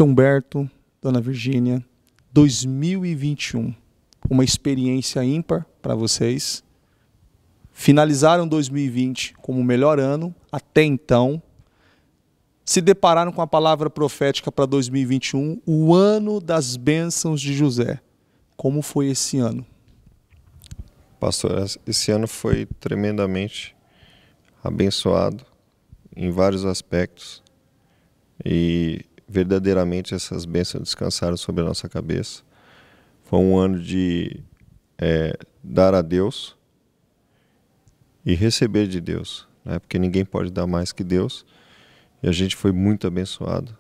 Seu Humberto, Dona Virgínia, 2021, uma experiência ímpar para vocês. Finalizaram 2020 como o melhor ano até então. Se depararam com a palavra profética para 2021, o ano das bênçãos de José. Como foi esse ano? Pastor, esse ano foi tremendamente abençoado em vários aspectos e verdadeiramente essas bênçãos descansaram sobre a nossa cabeça. Foi um ano de dar a Deus e receber de Deus, né? Porque ninguém pode dar mais que Deus. E a gente foi muito abençoado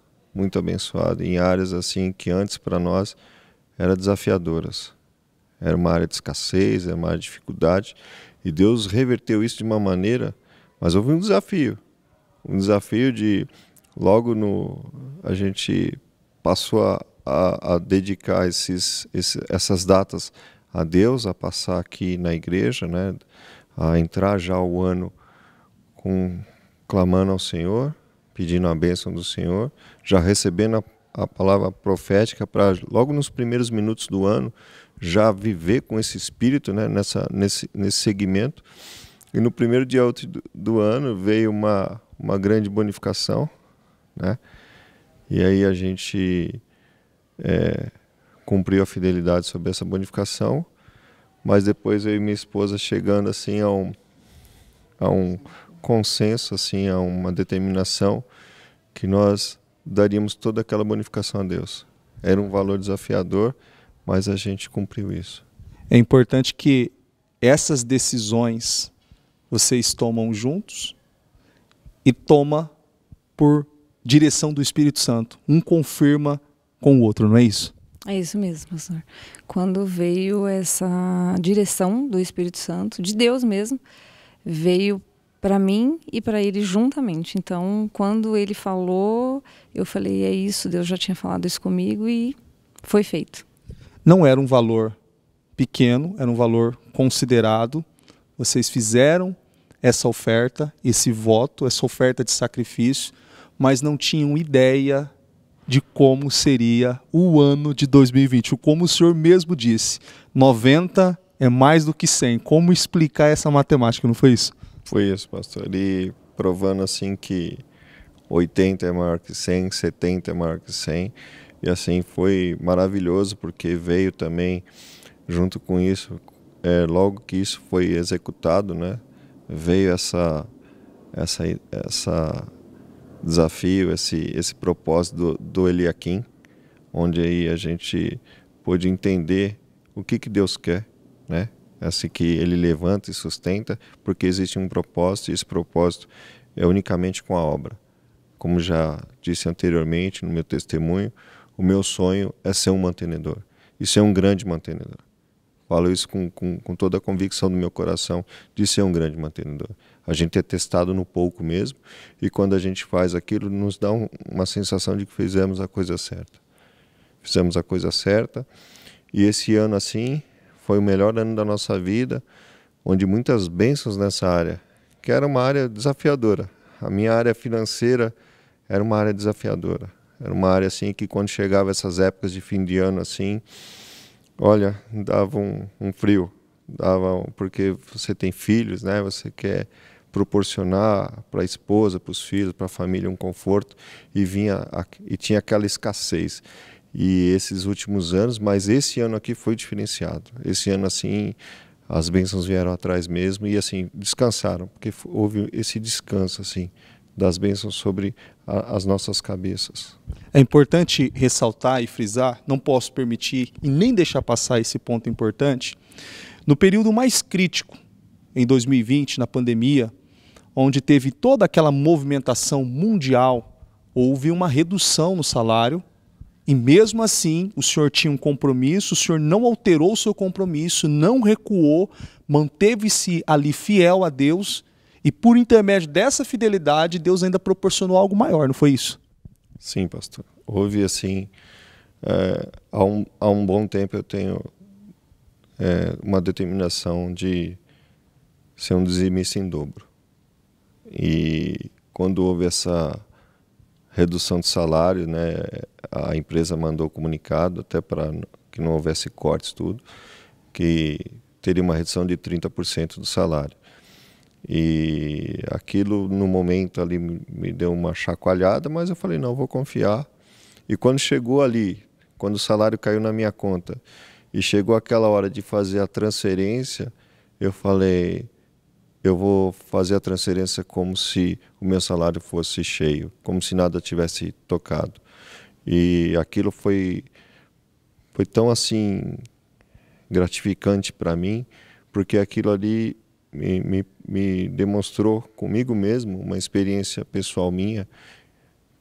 em áreas assim que antes para nós eram desafiadoras. Era uma área de escassez, era uma área de dificuldade. E Deus reverteu isso de uma maneira, mas houve um desafio de, a gente passou a dedicar essas datas a Deus, a passar aqui na igreja, né? A entrar já o ano clamando ao Senhor, pedindo a bênção do Senhor, já recebendo a palavra profética para logo nos primeiros minutos do ano já viver com esse espírito, né, nesse segmento. E no primeiro dia do ano veio uma grande bonificação, né? E aí a gente cumpriu a fidelidade sobre essa bonificação, mas depois eu e minha esposa chegando assim a um consenso, assim, a uma determinação que nós daríamos toda aquela bonificação a Deus. Era um valor desafiador, mas a gente cumpriu isso. É importante que essas decisões vocês tomam juntos e toma por direção do Espírito Santo. Um confirma com o outro, não é isso? É isso mesmo, pastor. Quando veio essa direção do Espírito Santo, de Deus mesmo, veio para mim e para ele juntamente. Então, quando ele falou, eu falei, é isso, Deus já tinha falado isso comigo e foi feito. Não era um valor pequeno, era um valor considerado. Vocês fizeram essa oferta, esse voto, essa oferta de sacrifício, mas não tinham ideia de como seria o ano de 2020. Como o senhor mesmo disse, 90 é mais do que 100. Como explicar essa matemática, não foi isso? Foi isso, pastor. Ele provando assim que 80 é maior que 100, 70 é maior que 100. E assim foi maravilhoso, porque veio também, junto com isso, logo que isso foi executado, né, veio essa desafio, esse propósito do Eliakim, onde aí a gente pôde entender o que Deus quer, né? Assim que ele levanta e sustenta, porque existe um propósito, e esse propósito é unicamente com a obra. Como já disse anteriormente no meu testemunho, o meu sonho é ser um mantenedor, e ser um grande mantenedor. Falo isso com toda a convicção do meu coração de ser um grande mantenedor. A gente é testado no pouco mesmo, e quando a gente faz aquilo, nos dá uma sensação de que fizemos a coisa certa. Fizemos a coisa certa, e esse ano assim foi o melhor ano da nossa vida, onde muitas bênçãos nessa área, que era uma área desafiadora. A minha área financeira era uma área desafiadora. Era uma área assim que quando chegava essas épocas de fim de ano assim, olha, dava um frio, porque você tem filhos, né? Você quer proporcionar para a esposa, para os filhos, para a família um conforto, e tinha aquela escassez. E esses últimos anos, mas esse ano aqui foi diferenciado. Esse ano assim, as bênçãos vieram atrás mesmo e assim descansaram, porque houve esse descanso assim das bênçãos sobre as nossas cabeças. É importante ressaltar e frisar, não posso permitir e nem deixar passar esse ponto importante, no período mais crítico, em 2020, na pandemia, onde teve toda aquela movimentação mundial, houve uma redução no salário, e mesmo assim o senhor tinha um compromisso, o senhor não alterou o seu compromisso, não recuou, manteve-se ali fiel a Deus, e por intermédio dessa fidelidade, Deus ainda proporcionou algo maior, não foi isso? Sim, pastor. Houve assim, há um bom tempo eu tenho uma determinação de ser um dizimista em dobro. E quando houve redução de salário, né? A empresa mandou comunicado até para que não houvesse cortes, tudo, que teria uma redução de 30% do salário. E aquilo, no momento ali, me deu uma chacoalhada, mas eu falei, não, vou confiar. E quando chegou ali, quando o salário caiu na minha conta, e chegou aquela hora de fazer a transferência, eu falei, eu vou fazer a transferência como se o meu salário fosse cheio, como se nada tivesse tocado. E aquilo foi tão assim gratificante para mim, porque aquilo ali me demonstrou comigo mesmo uma experiência pessoal minha,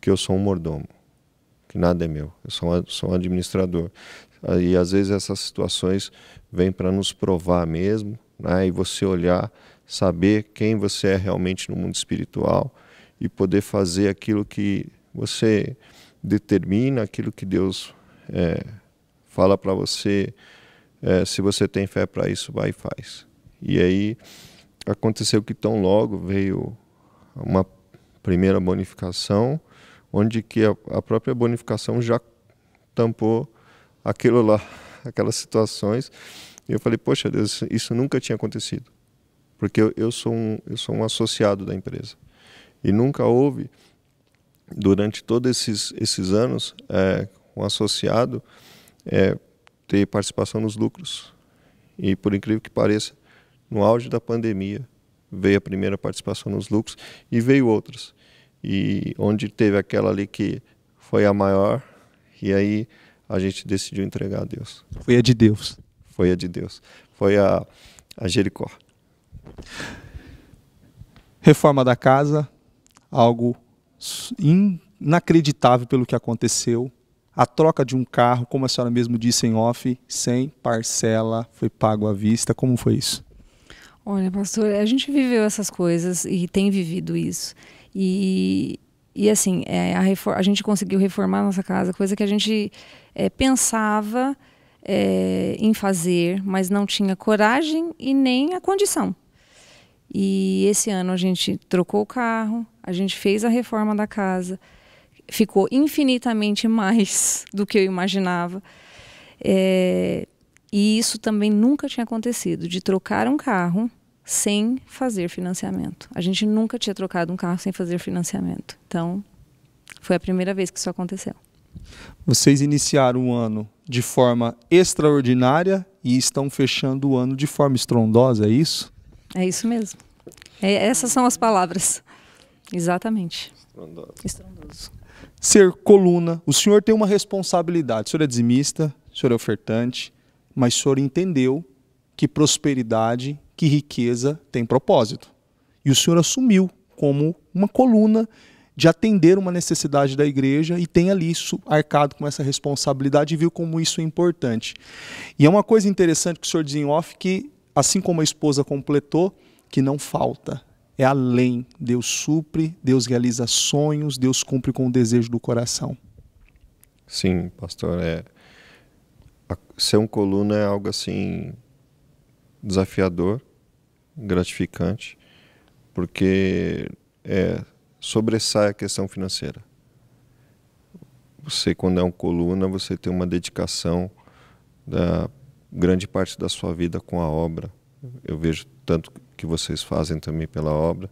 que eu sou um mordomo, que nada é meu, eu sou um administrador. E às vezes essas situações vêm para nos provar mesmo, né? E você olhar, saber quem você é realmente no mundo espiritual e poder fazer aquilo que você determina, aquilo que Deus fala para você. Se você tem fé para isso, vai e faz. E aí aconteceu que tão logo veio uma primeira bonificação, onde que a própria bonificação já tampou aquilo lá, aquelas situações. E eu falei, poxa Deus, isso nunca tinha acontecido. Porque eu sou um associado da empresa. E nunca houve, durante todos esses anos, um associado ter participação nos lucros. E por incrível que pareça, no auge da pandemia, veio a primeira participação nos lucros e veio outras. E onde teve aquela ali que foi a maior, e aí a gente decidiu entregar a Deus. Foi a de Deus. Foi a de Deus. Foi a Jericó. Reforma da casa, algo inacreditável pelo que aconteceu. A troca de um carro, como a senhora mesmo disse em off, sem parcela, foi pago à vista. Como foi isso? Olha, pastor, a gente viveu essas coisas e tem vivido isso. E assim, a gente conseguiu reformar a nossa casa, coisa que a gente pensava em fazer, mas não tinha coragem e nem a condição. E esse ano a gente trocou o carro, a gente fez a reforma da casa, ficou infinitamente mais do que eu imaginava. E isso também nunca tinha acontecido, de trocar um carro sem fazer financiamento. A gente nunca tinha trocado um carro sem fazer financiamento. Então, foi a primeira vez que isso aconteceu. Vocês iniciaram o ano de forma extraordinária e estão fechando o ano de forma estrondosa, é isso? É isso mesmo. Essas são as palavras. Exatamente. Estrondoso. Ser coluna. O senhor tem uma responsabilidade. O senhor é dizimista, o senhor é ofertante, mas o senhor entendeu que prosperidade, que riqueza tem propósito. E o senhor assumiu como uma coluna de atender uma necessidade da igreja e tem ali arcado com essa responsabilidade e viu como isso é importante. E é uma coisa interessante que o senhor diz em off, que assim como a esposa completou, que não falta. É além. Deus supre, Deus realiza sonhos, Deus cumpre com o desejo do coração. Sim, pastor. Ser um coluna é algo assim desafiador, gratificante, porque sobressai a questão financeira. Você, quando é um coluna, você tem uma dedicação da grande parte da sua vida com a obra. Eu vejo tanto que vocês fazem também pela obra,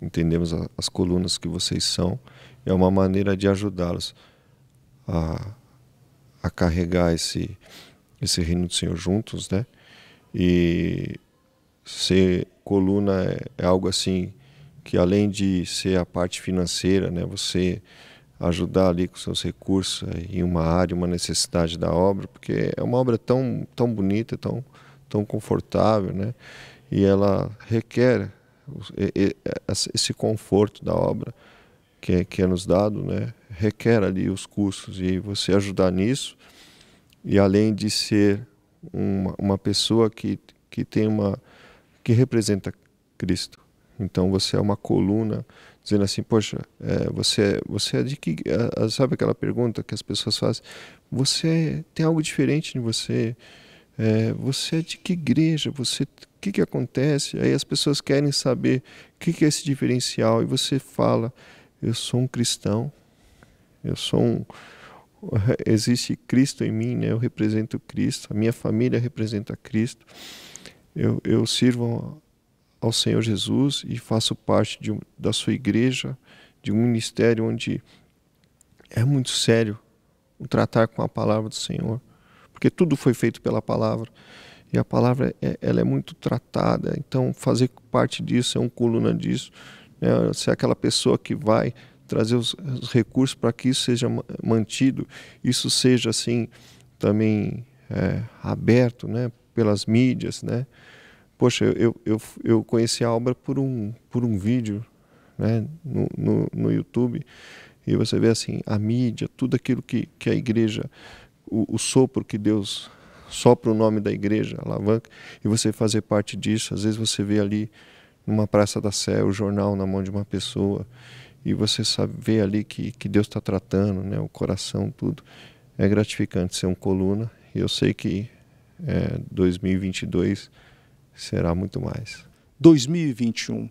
entendemos as colunas que vocês são, é uma maneira de ajudá-los a carregar esse reino do Senhor juntos, né? E ser coluna é algo assim que, além de ser a parte financeira, né, você ajudar ali com seus recursos em uma área, uma necessidade da obra, porque é uma obra tão bonita, tão confortável, né? E ela requer esse conforto da obra que é nos dado, né? Requer ali os custos, e você ajudar nisso, e além de ser uma pessoa que que representa Cristo. Então você é uma coluna, dizendo assim, poxa, você é de que... Sabe aquela pergunta que as pessoas fazem? Você tem algo diferente em você? Você é de que igreja? O que acontece? Aí as pessoas querem saber o que é esse diferencial, e você fala, eu sou um cristão, Existe Cristo em mim, né? Eu represento Cristo, a minha família representa Cristo. Eu sirvo ao Senhor Jesus e faço parte da sua igreja, de um ministério onde é muito sério o tratar com a palavra do Senhor, porque tudo foi feito pela palavra, e a palavra ela é muito tratada, então fazer parte disso, é um coluna disso, né? Ser aquela pessoa que vai trazer os recursos para que isso seja mantido, isso seja assim também aberto, né, pelas mídias, né? Poxa, eu conheci a obra por um vídeo, né, no YouTube, e você vê assim, a mídia, tudo aquilo que a igreja, o sopro que Deus sopra o nome da igreja, alavanca, e você fazer parte disso. Às vezes você vê ali numa Praça da Sé o jornal na mão de uma pessoa, e você sabe ver ali que Deus está tratando, né, o coração, tudo. É gratificante ser um coluna, e eu sei que 2022 será muito mais. 2021.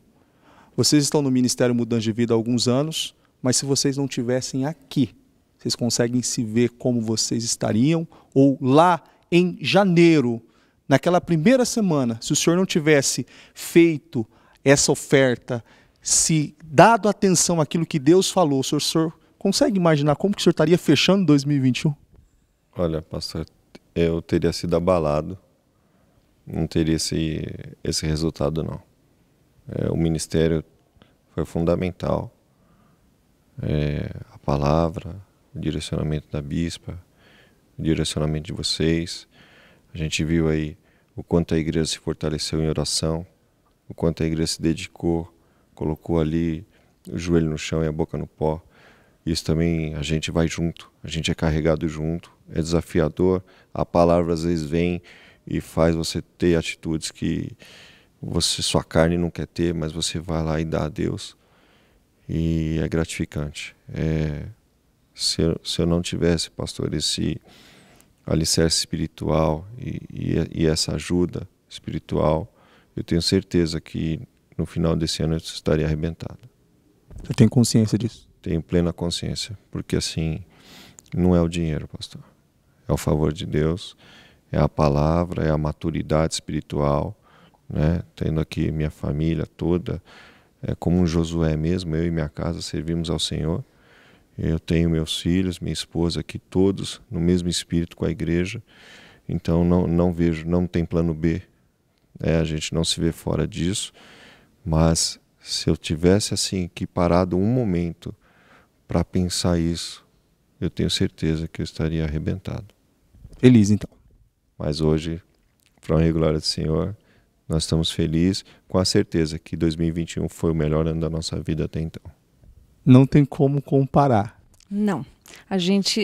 Vocês estão no Ministério Mudança de Vida há alguns anos, mas se vocês não estivessem aqui, vocês conseguem se ver como vocês estariam? Ou lá em janeiro, naquela primeira semana, se o senhor não tivesse feito essa oferta, se dado atenção àquilo que Deus falou, o senhor consegue imaginar como que o senhor estaria fechando 2021? Olha, pastor, eu teria sido abalado. Não teria esse resultado, não. O ministério foi fundamental. A palavra, o direcionamento da bispa, o direcionamento de vocês. A gente viu aí o quanto a igreja se fortaleceu em oração, o quanto a igreja se dedicou, colocou ali o joelho no chão e a boca no pó. Isso também a gente vai junto, a gente é carregado junto, é desafiador. A palavra às vezes vem e faz você ter atitudes que sua carne não quer ter, mas você vai lá e dá a Deus. E é gratificante. Se eu não tivesse, pastor, esse alicerce espiritual e essa ajuda espiritual, eu tenho certeza que no final desse ano eu estaria arrebentado. Você tem consciência disso? Tenho plena consciência, porque assim, não é o dinheiro, pastor. É o favor de Deus. É a palavra, é a maturidade espiritual, né? Tendo aqui minha família toda, como um Josué mesmo, eu e minha casa servimos ao Senhor. Eu tenho meus filhos, minha esposa aqui, todos no mesmo espírito com a igreja. Então não vejo, não tem plano B. A gente não se vê fora disso. Mas se eu tivesse assim que parado um momento para pensar isso, eu tenho certeza que eu estaria arrebentado. Feliz então. Mas hoje, para a honra e glória do Senhor, nós estamos felizes, com a certeza que 2021 foi o melhor ano da nossa vida até então. Não tem como comparar. Não.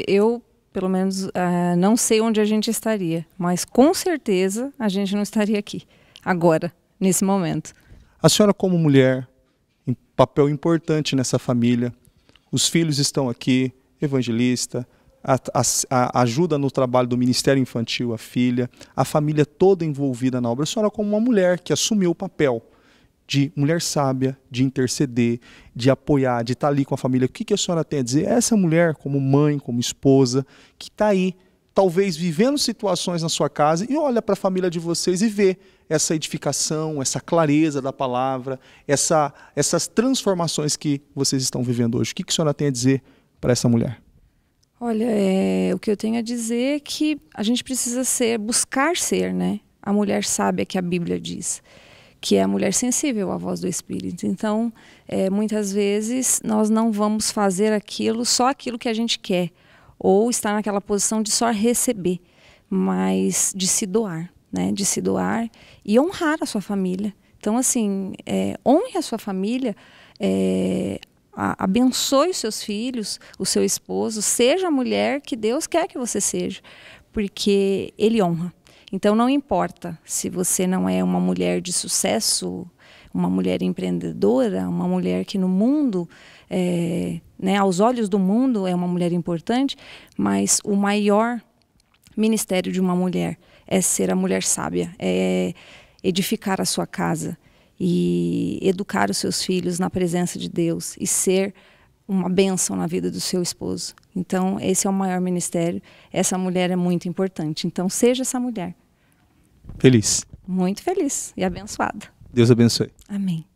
Eu, pelo menos, não sei onde a gente estaria, mas com certeza a gente não estaria aqui, agora, nesse momento. A senhora, como mulher, em papel importante nessa família, os filhos estão aqui, evangelista, a ajuda no trabalho do Ministério Infantil, a filha, a família toda envolvida na obra. A senhora como uma mulher que assumiu o papel de mulher sábia, de interceder, de apoiar, de estar ali com a família. O que a senhora tem a dizer? Essa mulher, como mãe, como esposa, que está aí, talvez vivendo situações na sua casa e olha para a família de vocês e vê essa edificação, essa clareza da palavra, essas transformações que vocês estão vivendo hoje. O que a senhora tem a dizer para essa mulher? Olha, o que eu tenho a dizer é que a gente precisa buscar ser, né? A mulher sábia que a Bíblia diz, que é a mulher sensível à voz do Espírito. Então, muitas vezes nós não vamos fazer só aquilo que a gente quer, ou estar naquela posição de só receber, mas de se doar, né? De se doar e honrar a sua família. Então, assim, honre a sua família, abençoe os seus filhos, o seu esposo, seja a mulher que Deus quer que você seja, porque Ele honra. Então não importa se você não é uma mulher de sucesso, uma mulher empreendedora, uma mulher que no mundo, aos olhos do mundo é uma mulher importante, mas o maior ministério de uma mulher é ser a mulher sábia, é edificar a sua casa e educar os seus filhos na presença de Deus e ser uma bênção na vida do seu esposo. Então, esse é o maior ministério. Essa mulher é muito importante. Então, seja essa mulher. Feliz. Muito feliz e abençoada. Deus abençoe. Amém.